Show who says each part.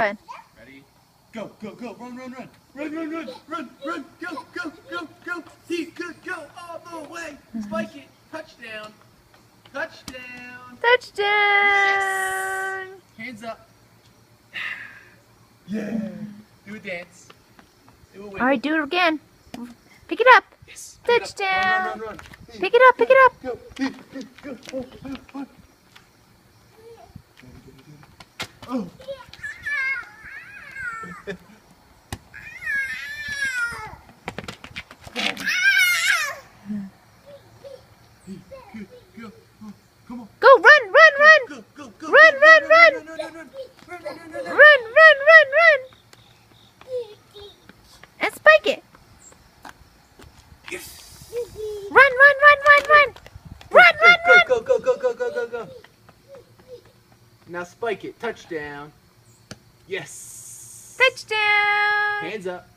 Speaker 1: ahead.
Speaker 2: Ready? Go, go, go, run, run, run. Run, run, run, run, run, go, go, go, go. He could go all the way. Spike it. Touchdown. Touchdown.
Speaker 1: Touchdown!
Speaker 2: Yes. Hands up. Yeah. Do a dance. Do a wiggle.
Speaker 1: All right, do it again. Pick it up.
Speaker 2: Yes.
Speaker 1: Touchdown.
Speaker 2: Run, run, run, run.
Speaker 1: Pick it up, pick it up.
Speaker 2: Go, go, go. Oh. Go. Come on.
Speaker 1: Go, run, run, run.
Speaker 2: Go, go, go.
Speaker 1: Run, run, run.
Speaker 2: Run, run, run, run.
Speaker 1: Run, run, run, run. And spike it.
Speaker 2: Yes.
Speaker 1: Run, run, run, run, run. Run, run, run.
Speaker 2: Go, go, go, go, go, go, go. Now spike it. Touchdown. Yes.
Speaker 1: Touchdown.
Speaker 2: Hands up.